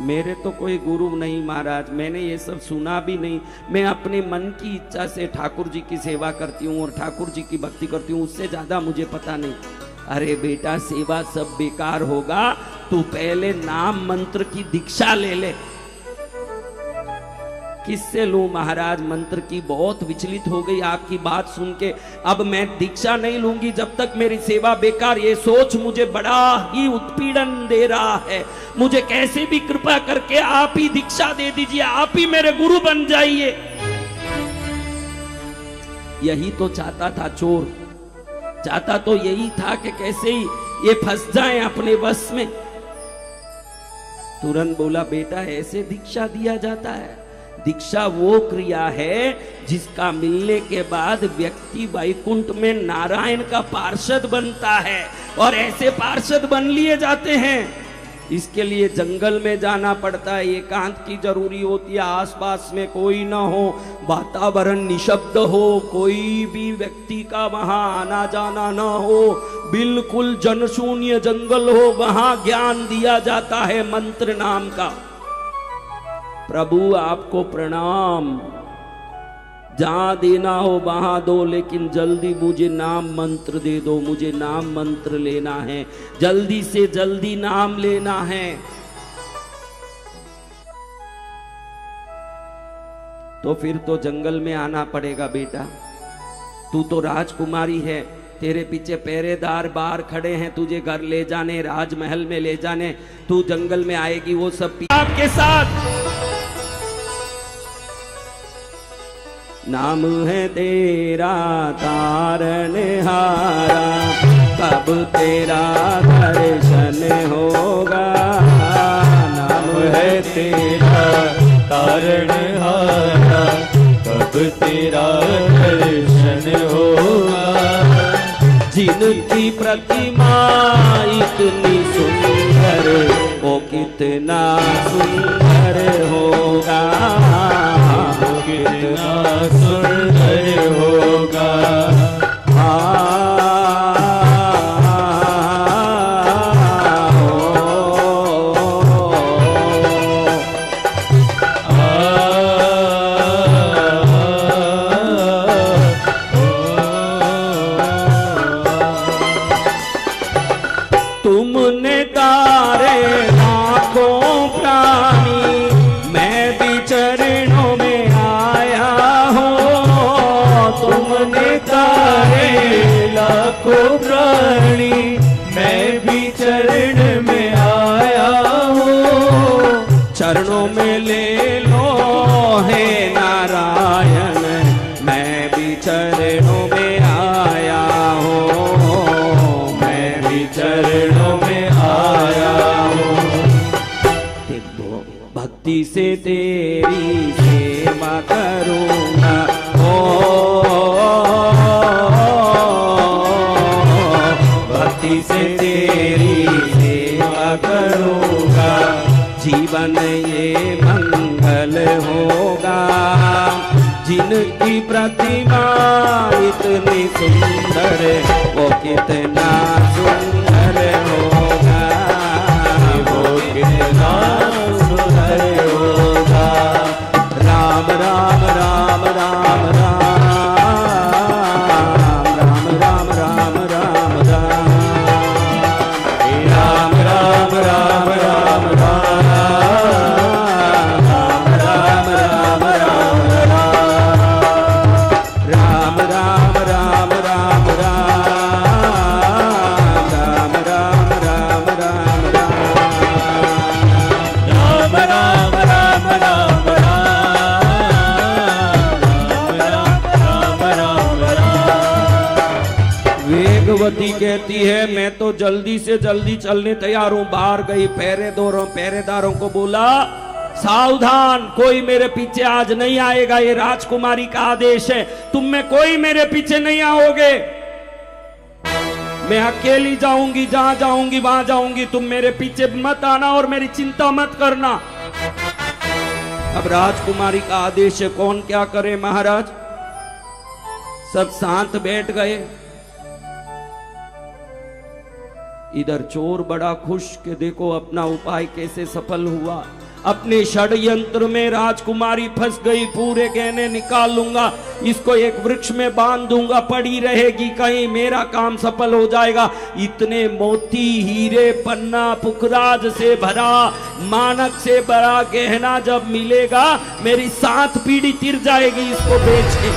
मेरे तो कोई गुरु नहीं महाराज, मैंने ये सब सुना भी नहीं। मैं अपने मन की इच्छा से ठाकुर जी की सेवा करती हूँ और ठाकुर जी की भक्ति करती हूँ, उससे ज्यादा मुझे पता नहीं। अरे बेटा सेवा सब बेकार होगा, तू पहले नाम मंत्र की दीक्षा ले ले। किससे लूं महाराज मंत्र की? बहुत विचलित हो गई आपकी बात सुन के। अब मैं दीक्षा नहीं लूंगी जब तक मेरी सेवा बेकार। ये सोच मुझे बड़ा ही उत्पीड़न दे रहा है। मुझे कैसे भी कृपा करके आप ही दीक्षा दे दीजिए, आप ही मेरे गुरु बन जाइए। यही तो चाहता था चोर, चाहता तो यही था कि कैसे ही ये फंस जाएं अपने वश में। तुरंत बोला बेटा ऐसे दीक्षा दिया जाता है? दीक्षा वो क्रिया है जिसका मिलने के बाद व्यक्ति वैकुंठ में नारायण का पार्षद बनता है, और ऐसे पार्षद बन लिए जाते हैं। इसके लिए जंगल में जाना पड़ता है, एकांत की जरूरी होती है, आसपास में कोई ना हो, वातावरण निशब्द हो, कोई भी व्यक्ति का वहां आना जाना ना हो, बिल्कुल जनशून्य जंगल हो, वहां ज्ञान दिया जाता है मंत्र नाम का। प्रभु आपको प्रणाम, जहां देना हो वहां दो, लेकिन जल्दी मुझे नाम मंत्र दे दो, मुझे नाम मंत्र लेना है, जल्दी से जल्दी नाम लेना है। तो फिर तो जंगल में आना पड़ेगा बेटा, तू तो राजकुमारी है, तेरे पीछे पहरेदार बाहर खड़े हैं, तुझे घर ले जाने, राजमहल में ले जाने, तू जंगल में आएगी, वो सब आपके साथ। नाम है तेरा तारनहारा, कब तेरा दर्शन होगा। नाम है तेरा तारनहारा, कब तेरा दर्शन होगा। जिनकी प्रतिमा इतनी सुंदर, वो कितना सुंदर होगा, वो कितना सुंदर होगा। तुमने तारे लाखों प्राणी, मैं भी चरणों में आया हूँ। तुमने तारे लाखों प्राणी, मैं भी चरण में आया हूँ। चरणों में ले लो हे नारायण, मैं भी चरणों में आया हूँ, मैं भी चरणों में आया हूँ। भक्ति से तेरी सेवा करूँगा, भक्ति से तेरी सेवा करूँगा। जीवन ये मंगल होगा, जिनकी प्रतिमा इतनी सुंदर, वो कितना सुंदर होगा, वो कितना सुंदर होगा। राम राम राम राम राम राम राम राम राम राम राम राम राम राम राम वेगवती कहती है मैं तो जल्दी से जल्दी चलने तैयार हूं। बाहर गई, पहरेदारों को बोला सावधान, कोई मेरे पीछे आज नहीं आएगा, ये राजकुमारी का आदेश है, तुम में कोई मेरे पीछे नहीं आओगे, मैं अकेली जाऊंगी, जहां जाऊंगी वहां जाऊंगी, तुम मेरे पीछे मत आना और मेरी चिंता मत करना। अब राजकुमारी का आदेश है, कौन क्या करे महाराज। सब शांत बैठ गए। इधर चोर बड़ा खुश कि देखो अपना उपाय कैसे सफल हुआ। अपने षड्यंत्र में राजकुमारी फंस गई, पूरे गहने निकाल लूंगा, इसको एक वृक्ष में बांध दूंगा, पड़ी रहेगी, कहीं मेरा काम सफल हो जाएगा। इतने मोती, हीरे, पन्ना, पुखराज से भरा, मानक से भरा गहना जब मिलेगा, मेरी 7 पीढ़ी तिर जाएगी इसको बेच के।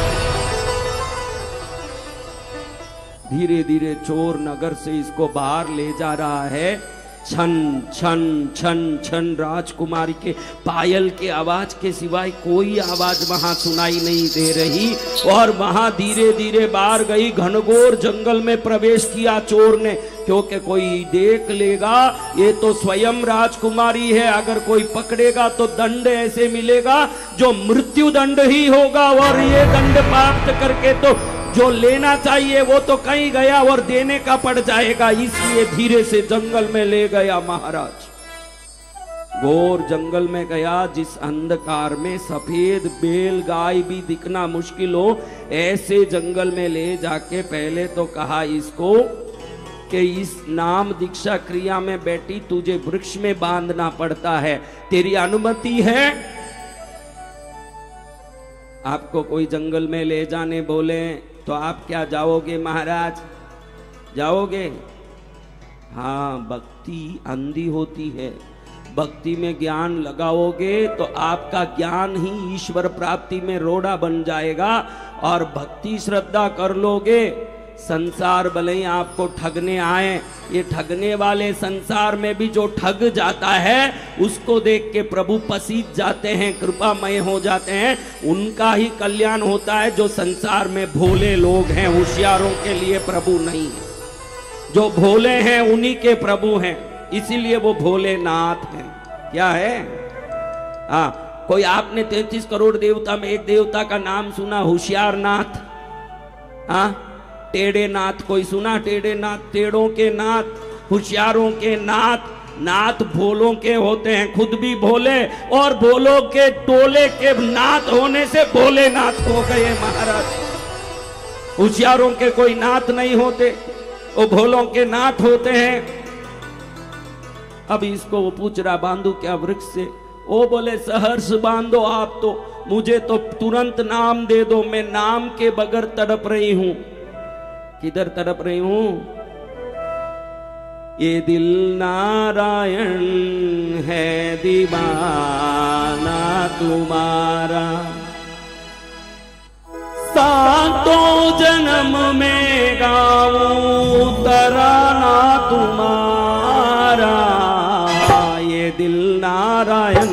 धीरे धीरे चोर नगर से इसको बाहर ले जा रहा है। छन छन छन छन राजकुमारी के पायल के आवाज के सिवाय कोई आवाज वहां सुनाई नहीं दे रही। और वहां धीरे धीरे बाहर गई, घनघोर जंगल में प्रवेश किया चोर ने, क्योंकि कोई देख लेगा ये तो स्वयं राजकुमारी है, अगर कोई पकड़ेगा तो दंड ऐसे मिलेगा जो मृत्यु दंड ही होगा। और ये दंड प्राप्त करके तो जो लेना चाहिए वो तो कहीं गया और देने का पड़ जाएगा, इसलिए धीरे से जंगल में ले गया महाराज। घोर जंगल में गया, जिस अंधकार में सफेद बैल गाय भी दिखना मुश्किल हो, ऐसे जंगल में ले जाके पहले तो कहा इसको कि इस नाम दीक्षा क्रिया में बैठी तुझे वृक्ष में बांधना पड़ता है, तेरी अनुमति है? आपको कोई जंगल में ले जाने बोले तो आप क्या जाओगे महाराज? जाओगे? हाँ, भक्ति अंधी होती है। भक्ति में ज्ञान लगाओगे तो आपका ज्ञान ही ईश्वर प्राप्ति में रोड़ा बन जाएगा। और भक्ति श्रद्धा कर लोगे, संसार भले ही आपको ठगने आए, ये ठगने वाले संसार में भी जो ठग जाता है उसको देख के प्रभु पसीज जाते हैं, कृपामय हो जाते हैं, उनका ही कल्याण होता है। जो संसार में भोले लोग हैं, होशियारों के लिए प्रभु नहीं है, जो भोले हैं उन्हीं के प्रभु हैं, इसीलिए वो भोलेनाथ हैं। क्या है? हाँ, कोई आपने 33 करोड़ देवता में एक देवता का नाम सुना, होशियार नाथ? हाँ, टेढ़े नाथ कोई सुना? टेढ़े नाथ, टेढ़ों के नाथ, होशियारों के नाथ। नाथ भोलों के होते हैं, खुद भी भोले, और भोलों के टोले के नाथ होने से भोलेनाथ हो गए महाराज। होशियारों के कोई नाथ नहीं होते, वो भोलों के नाथ होते हैं। अब इसको वो पूछ रहा, बांधू क्या वृक्ष से? वो बोले सहर्ष बांधो आप तो, मुझे तो तुरंत नाम दे दो, मैं नाम के बगैर तड़प रही हूं। किधर तड़प रही हूं? ये दिल नारायण है दीवाना तुम्हारा, सातों जन्म में गाऊं तराना तुम्हारा। ये दिल नारायण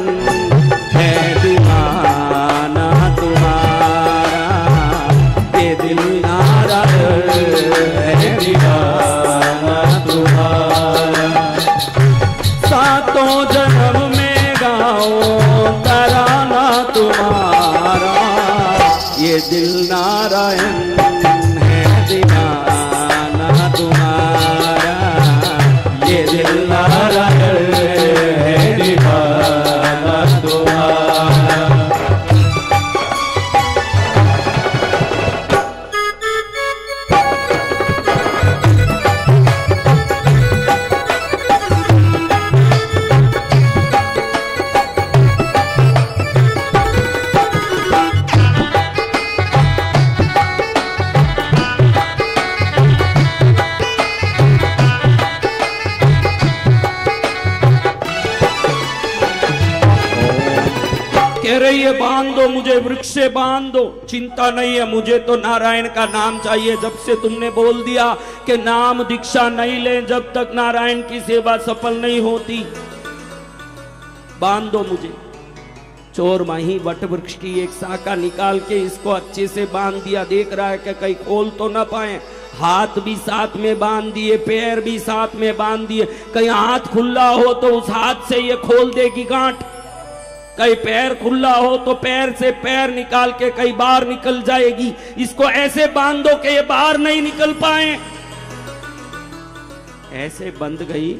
है दीवाना तुम्हारा, ये दिल नारायण है दीवाना तुम्हारा, सातों जन्म में गाओ तराना तुम्हारा। ये दिल नारायण है दीवाना तुम्हारा, ये दिल नारायण है दीवाना तुम्हारा। ये बांध दो मुझे, वृक्ष से बांध दो, चिंता नहीं है, मुझे तो नारायण का नाम चाहिए। जब से तुमने बोल दिया कि नाम दीक्षा नहीं ले जब तक नारायण की सेवा सफल नहीं होती, बांध दो मुझे। चोर वहीं वट वृक्ष की एक शाखा निकाल के इसको अच्छे से बांध दिया। देख रहा है कि कहीं खोल तो ना पाए, हाथ भी साथ में बांध दिए, पैर भी साथ में बांध दिए, कहीं हाथ खुला हो तो उस हाथ से ये खोल देगी गांठ, कहीं पैर खुला हो तो पैर से पैर निकाल के कई बाहर निकल जाएगी। इसको ऐसे बांध दो कि ये बाहर नहीं निकल पाए। ऐसे बंद गई।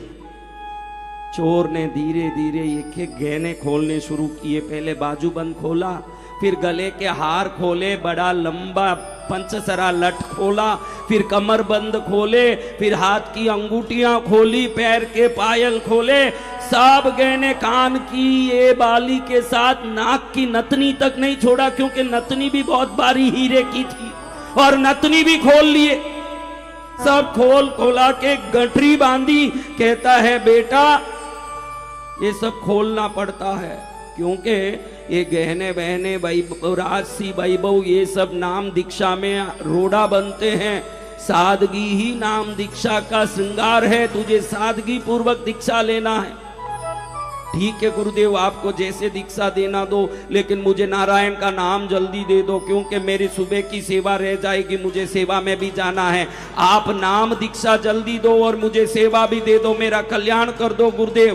चोर ने धीरे धीरे एक गहने खोलने शुरू किए। पहले बाजू बंद खोला, फिर गले के हार खोले, बड़ा लंबा पंचसरा लट खोला, फिर कमर बंद खोले, फिर हाथ की अंगूठियां खोली, पैर के पायल खोले, सब गहने, कान की ये बाली के साथ नाक की नथनी तक नहीं छोड़ा, क्योंकि नथनी भी बहुत बारी हीरे की थी और नथनी भी खोल लिए। सब खोला के गठरी बांधी। कहता है बेटा ये सब खोलना पड़ता है, क्योंकि ये गहने बहने राजसी वैभव ये सब नाम दीक्षा में रोड़ा बनते हैं। सादगी ही नाम दीक्षा का श्रृंगार है। तुझे सादगी पूर्वक दीक्षा लेना है। ठीक है गुरुदेव, आपको जैसे दीक्षा देना दो, लेकिन मुझे नारायण का नाम जल्दी दे दो, क्योंकि मेरी सुबह की सेवा रह जाएगी, मुझे सेवा में भी जाना है। आप नाम दीक्षा जल्दी दो और मुझे सेवा भी दे दो, मेरा कल्याण कर दो गुरुदेव।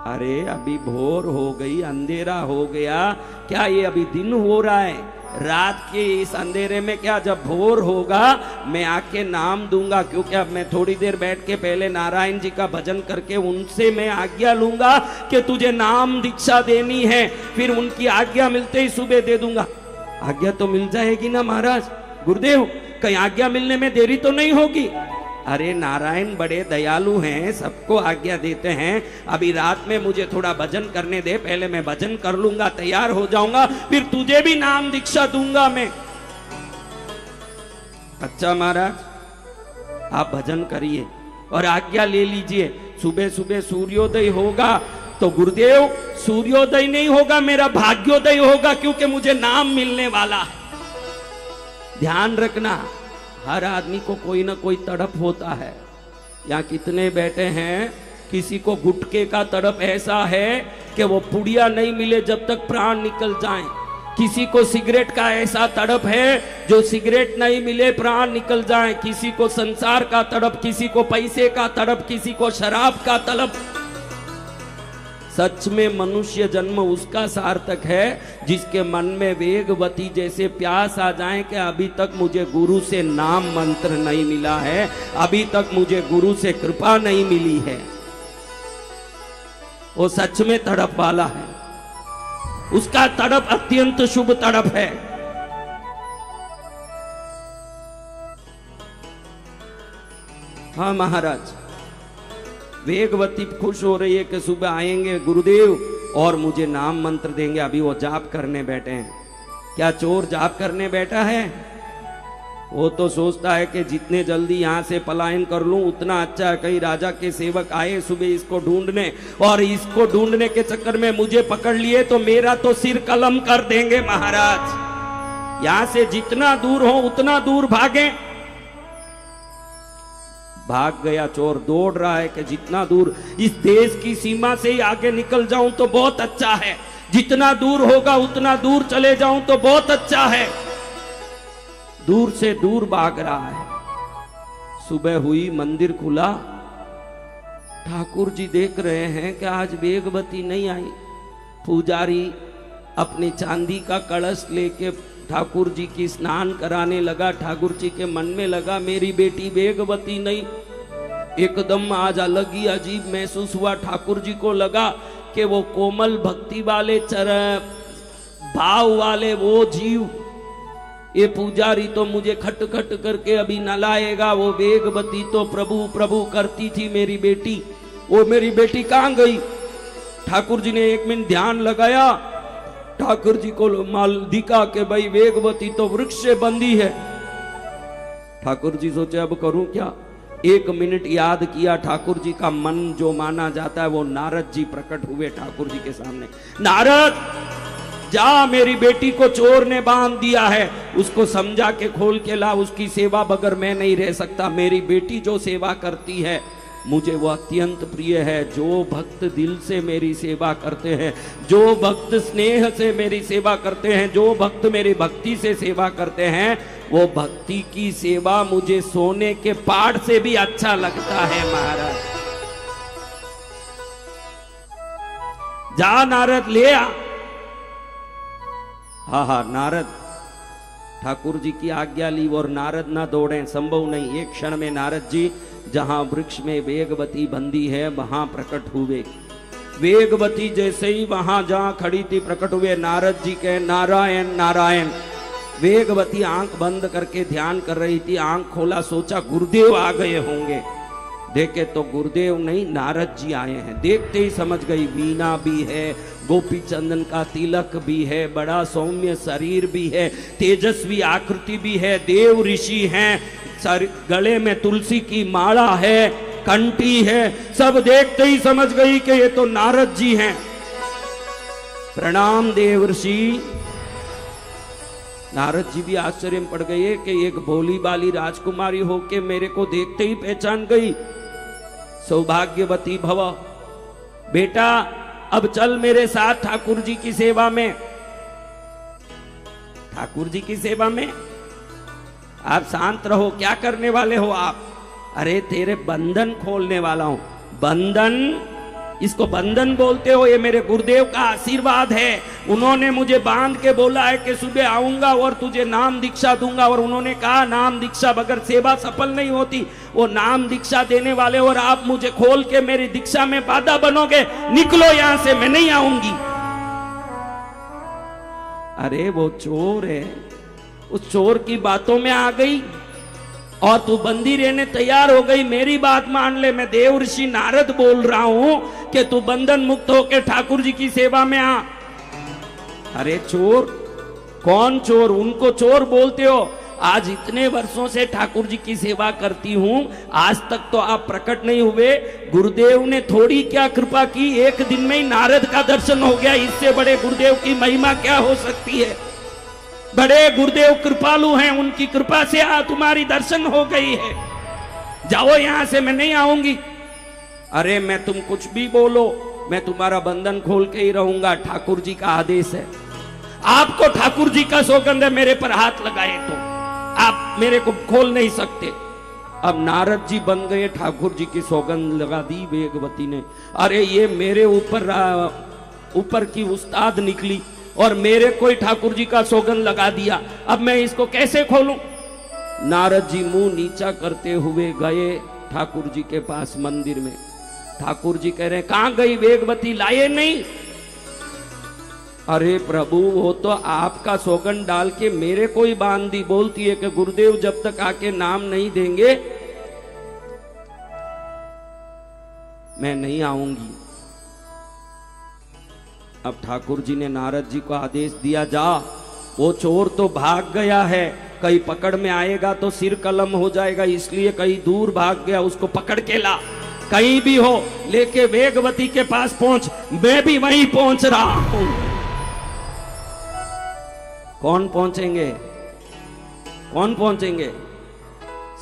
अरे अभी भोर हो गई, अंधेरा हो गया, क्या ये अभी दिन हो रहा है? रात के इस अंधेरे में क्या जब भोर होगा मैं आके नाम दूंगा, क्योंकि अब मैं थोड़ी देर बैठ के पहले नारायण जी का भजन करके उनसे मैं आज्ञा लूंगा कि तुझे नाम दीक्षा देनी है, फिर उनकी आज्ञा मिलते ही सुबह दे दूंगा। आज्ञा तो मिल जाएगी ना महाराज? गुरुदेव कहीं आज्ञा मिलने में देरी तो नहीं होगी? अरे नारायण बड़े दयालु हैं, सबको आज्ञा देते हैं। अभी रात में मुझे थोड़ा भजन करने दे, पहले मैं भजन कर लूंगा, तैयार हो जाऊंगा, फिर तुझे भी नाम दीक्षा दूंगा मैं। अच्छा महाराज आप भजन करिए और आज्ञा ले लीजिए। सुबह सुबह सूर्योदय होगा तो गुरुदेव सूर्योदय नहीं होगा, मेरा भाग्योदय होगा, क्योंकि मुझे नाम मिलने वाला है। ध्यान रखना, हर आदमी को कोई ना कोई तड़प होता है। यहाँ कितने बैठे हैं, किसी को गुटके का तड़प ऐसा है कि वो पुड़िया नहीं मिले जब तक प्राण निकल जाएं। किसी को सिगरेट का ऐसा तड़प है जो सिगरेट नहीं मिले प्राण निकल जाएं। किसी को संसार का तड़प, किसी को पैसे का तड़प, किसी को शराब का तड़प। सच में मनुष्य जन्म उसका सार्थक है जिसके मन में वेगवती जैसे प्यास आ जाए कि अभी तक मुझे गुरु से नाम मंत्र नहीं मिला है, अभी तक मुझे गुरु से कृपा नहीं मिली है। वो सच में तड़प वाला है, उसका तड़प अत्यंत शुभ तड़प है। हाँ महाराज, वेगवती खुश हो रही है कि सुबह आएंगे गुरुदेव और मुझे नाम मंत्र देंगे। अभी वो जाप करने बैठे हैं। क्या चोर जाप करने बैठा है? वो तो सोचता है कि जितने जल्दी यहाँ से पलायन कर लूं उतना अच्छा है। कहीं राजा के सेवक आए सुबह इसको ढूंढने, और इसको ढूंढने के चक्कर में मुझे पकड़ लिए तो मेरा तो सिर कलम कर देंगे महाराज। यहाँ से जितना दूर हो उतना दूर भागे। भाग गया चोर, दौड़ रहा है कि जितना दूर इस देश की सीमा से ही आगे निकल जाऊं तो बहुत अच्छा है, जितना दूर होगा उतना दूर चले जाऊं तो बहुत अच्छा है। दूर से दूर भाग रहा है। सुबह हुई, मंदिर खुला, ठाकुर जी देख रहे हैं कि आज वेगवती नहीं आई। पुजारी अपनी चांदी का कलश लेके ठाकुर जी की स्नान कराने लगा। ठाकुर जी के मन में लगा मेरी बेटी वेगवती नहीं। एकदम आज अलग ही अजीब महसूस हुआ। ठाकुर जी को लगा कि वो कोमल भक्ति वाले भाव वाले वो जीव, ये पुजारी तो मुझे खट खट करके अभी न लाएगा। वो वेगवती तो प्रभु प्रभु करती थी मेरी बेटी, वो मेरी बेटी कहाँ गई? ठाकुर जी ने एक मिनट ध्यान लगाया, ठाकुर जी को माल दिखा के भाई वेगवती तो वृक्ष से बंधी है। ठाकुर जी सोचे अब करूं क्या? एक मिनट याद किया, ठाकुर जी का मन जो माना जाता है वो नारद जी प्रकट हुए ठाकुर जी के सामने। नारद जा, मेरी बेटी को चोर ने बांध दिया है, उसको समझा के खोल के ला, उसकी सेवा बगैर मैं नहीं रह सकता। मेरी बेटी जो सेवा करती है मुझे वो अत्यंत प्रिय है। जो भक्त दिल से मेरी सेवा करते हैं, जो भक्त स्नेह से मेरी सेवा करते हैं, जो भक्त मेरी भक्ति से सेवा करते हैं, वो भक्ति की सेवा मुझे सोने के पहाड़ से भी अच्छा लगता है महाराज। जा नारद ले आ। हाँ नारद ठाकुर जी की आज्ञा ली और नारद ना दौड़े, संभव नहीं। एक क्षण में नारद जी जहां वृक्ष में वेगवती बंदी है वहां प्रकट हुए। वेगवती जैसे ही वहां जहां खड़ी थी प्रकट हुए। नारद जी कहे नारायण नारायण। वेगवती आंख बंद करके ध्यान कर रही थी, आंख खोला, सोचा गुरुदेव आ गए होंगे। देखे तो गुरुदेव नहीं, नारद जी आए हैं। देखते ही समझ गई, वीणा भी है, गोपी चंदन का तिलक भी है, बड़ा सौम्य शरीर भी है, तेजस्वी आकृति भी है, देव ऋषि हैं, गले में तुलसी की माला है, कंठी है। सब देखते ही समझ गई कि ये तो नारद जी हैं। प्रणाम देव ऋषि। नारद जी भी आश्चर्य में पड़ गए कि एक भोली बाली राजकुमारी होके मेरे को देखते ही पहचान गई। सौभाग्यवती भव। बेटा अब चल मेरे साथ ठाकुर जी की सेवा में। ठाकुर जी की सेवा में? आप शांत रहो, क्या करने वाले हो आप? अरे तेरे बंधन खोलने वाला हूं। बंधन? इसको बंधन बोलते हो? ये मेरे गुरुदेव का आशीर्वाद है। उन्होंने मुझे बांध के बोला है कि सुबह आऊंगा और तुझे नाम दीक्षा दूंगा, और उन्होंने कहा नाम दीक्षा बगैर सेवा सफल नहीं होती। वो नाम दीक्षा देने वाले और आप मुझे खोल के मेरी दीक्षा में बाधा बनोगे। निकलो यहां से, मैं नहीं आऊंगी। अरे वो चोर है, उस चोर की बातों में आ गई और तू बंदी रहने तैयार हो गई। मेरी बात मान ले, मैं देव ऋषि नारद बोल रहा हूं कि तू बंधन मुक्त होकर ठाकुर जी की सेवा में आ। अरे चोर? कौन चोर? उनको चोर बोलते हो? आज इतने वर्षों से ठाकुर जी की सेवा करती हूं, आज तक तो आप प्रकट नहीं हुए। गुरुदेव ने थोड़ी क्या कृपा की, एक दिन में ही नारद का दर्शन हो गया। इससे बड़े गुरुदेव की महिमा क्या हो सकती है? बड़े गुरुदेव कृपालु हैं, उनकी कृपा से तुम्हारी दर्शन हो गई है। जाओ यहां से, मैं नहीं आऊंगी। अरे मैं तुम कुछ भी बोलो, मैं तुम्हारा बंधन खोल के ही रहूंगा। ठाकुर जी का आदेश है। आपको ठाकुर जी का सौगंध है, मेरे पर हाथ लगाए तो आप मेरे को खोल नहीं सकते। अब नारद जी बन गए, ठाकुर जी की सौगंध लगा दी वेगवती ने। अरे ये मेरे ऊपर की उस्ताद निकली और मेरे कोई ठाकुर जी का सौगंध लगा दिया। अब मैं इसको कैसे खोलूं? नारद जी मुंह नीचा करते हुए गए ठाकुर जी के पास मंदिर में। ठाकुर जी कह रहे, कहां गई वेगवती, लाए नहीं? अरे प्रभु, वो तो आपका सौगंध डाल के मेरे को ही बांध दी। बोलती है कि गुरुदेव जब तक आके नाम नहीं देंगे मैं नहीं आऊंगी। अब ठाकुर जी ने नारद जी को आदेश दिया, जा। वो चोर तो भाग गया है, कहीं पकड़ में आएगा तो सिर कलम हो जाएगा, इसलिए कहीं दूर भाग गया, उसको पकड़ के ला। कहीं भी हो लेके वेगवती के पास पहुंच। मैं भी वहीं पहुंच रहा हूं। कौन पहुंचेंगे? कौन पहुंचेंगे?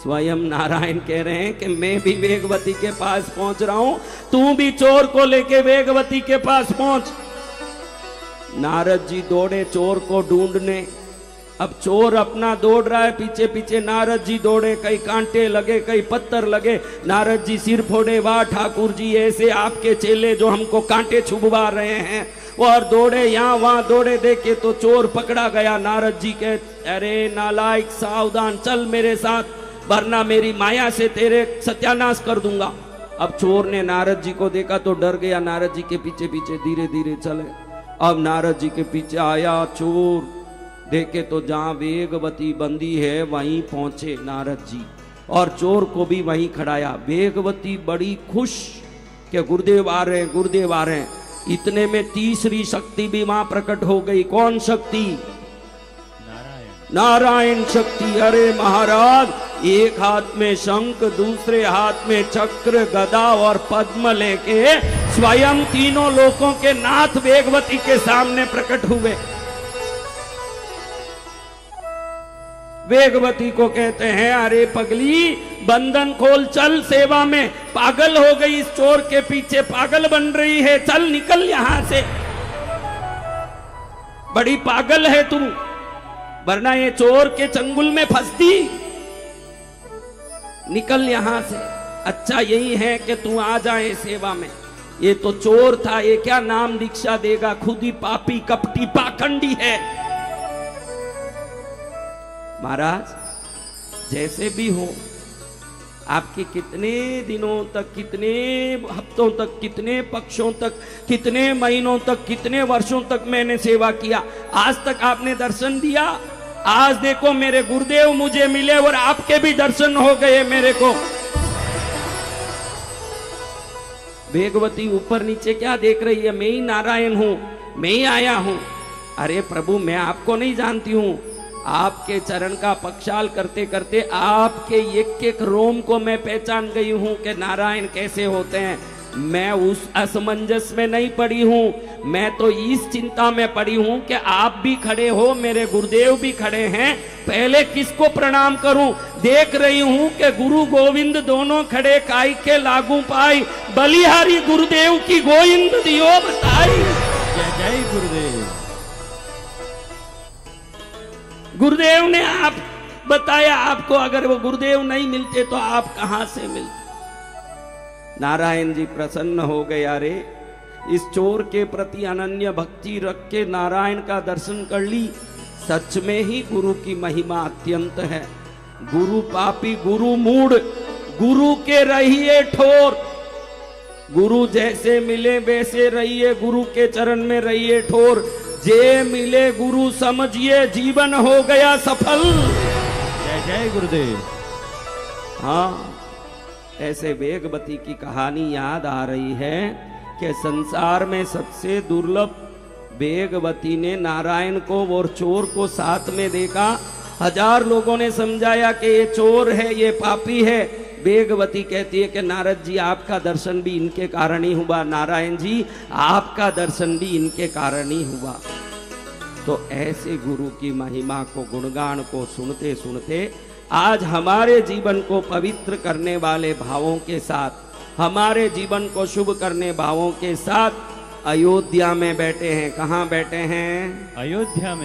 स्वयं नारायण कह रहे हैं कि मैं भी वेगवती के पास पहुंच रहा हूं, तू भी चोर को लेके वेगवती के पास पहुंच। नारद जी दौड़े चोर को ढूंढने। अब चोर अपना दौड़ रहा है, पीछे पीछे नारद जी दौड़े। कई कांटे लगे, कई पत्थर लगे। नारद जी सिर फोड़े, वाह ठाकुर जी, ऐसे आपके चेले जो हमको कांटे छुपवा रहे हैं। और दौड़े यहाँ वहां दौड़े, देखे तो चोर पकड़ा गया। नारद जी के, अरे नालायक, सावधान, चल मेरे साथ, वरना मेरी माया से तेरे सत्यानाश कर दूंगा। अब चोर ने नारद जी को देखा तो डर गया, नारद जी के पीछे पीछे धीरे धीरे चले। अब नारद जी के पीछे आया चोर, देखे तो जहां वेगवती बंदी है वहीं पहुंचे नारद जी, और चोर को भी वहीं खड़ाया। वेगवती बड़ी खुश कि गुरुदेव आ रहे हैं, गुरुदेव आ रहे हैं। इतने में तीसरी शक्ति भी वहां प्रकट हो गई। कौन शक्ति? नारायण शक्ति। अरे महाराज, एक हाथ में शंख, दूसरे हाथ में चक्र, गदा और पद्म लेके स्वयं तीनों लोकों के नाथ वेगवती के सामने प्रकट हुए। वेगवती को कहते हैं, अरे पगली, बंधन खोल, चल सेवा में। पागल हो गई, इस चोर के पीछे पागल बन रही है, चल निकल यहां से। बड़ी पागल है तू, वरना ये चोर के चंगुल में फंसती। निकल यहां से। अच्छा यही है कि तू आ जाए सेवा में। ये तो चोर था, ये क्या नाम दीक्षा देगा? खुद ही पापी, कपटी, पाखंडी है। महाराज जैसे भी हो, आपके कितने दिनों तक, कितने हफ्तों तक, कितने पक्षों तक, कितने महीनों तक, कितने वर्षों तक मैंने सेवा किया, आज तक आपने दर्शन दिया। आज देखो मेरे गुरुदेव मुझे मिले और आपके भी दर्शन हो गए मेरे को। वेगवती ऊपर नीचे क्या देख रही है? मैं ही नारायण हूं, मैं ही आया हूं। अरे प्रभु, मैं आपको नहीं जानती हूं। आपके चरण का पक्षाल करते करते आपके एक एक रोम को मैं पहचान गई हूं कि नारायण कैसे होते हैं। मैं उस असमंजस में नहीं पड़ी हूं, मैं तो इस चिंता में पड़ी हूं कि आप भी खड़े हो, मेरे गुरुदेव भी खड़े हैं, पहले किसको प्रणाम करूं। देख रही हूं कि गुरु गोविंद दोनों खड़े, काई के लागू पाई, बलिहारी गुरुदेव की गोविंद दियो बताई। जय जय गुरुदेव। गुरुदेव ने आप बताया, आपको अगर वो गुरुदेव नहीं मिलते तो आप कहां से मिलते। नारायण जी प्रसन्न हो गए। अरे इस चोर के प्रति अनन्य भक्ति रख के नारायण का दर्शन कर ली। सच में ही गुरु की महिमा अत्यंत है। गुरु पापी गुरु मूढ़, गुरु के रहिए ठोर। गुरु जैसे मिले वैसे रहिए, गुरु के चरण में रहिए ठोर। जे मिले गुरु समझिए, जीवन हो गया सफल। जय जय गुरुदेव। हाँ, ऐसे वेगवती की कहानी याद आ रही है कि संसार में सबसे दुर्लभ वेगवती ने नारायण को और चोर को साथ में देखा। 1000 लोगों ने समझाया कि ये चोर है, ये पापी है। वेगवती कहती है कि नारद जी, आपका दर्शन भी इनके कारण ही हुआ। नारायण जी, आपका दर्शन भी इनके कारण ही हुआ। तो ऐसे गुरु की महिमा को, गुणगान को सुनते सुनते आज हमारे जीवन को पवित्र करने वाले भावों के साथ, हमारे जीवन को शुभ करने भावों के साथ अयोध्या में बैठे हैं। कहाँ बैठे हैं? अयोध्या में।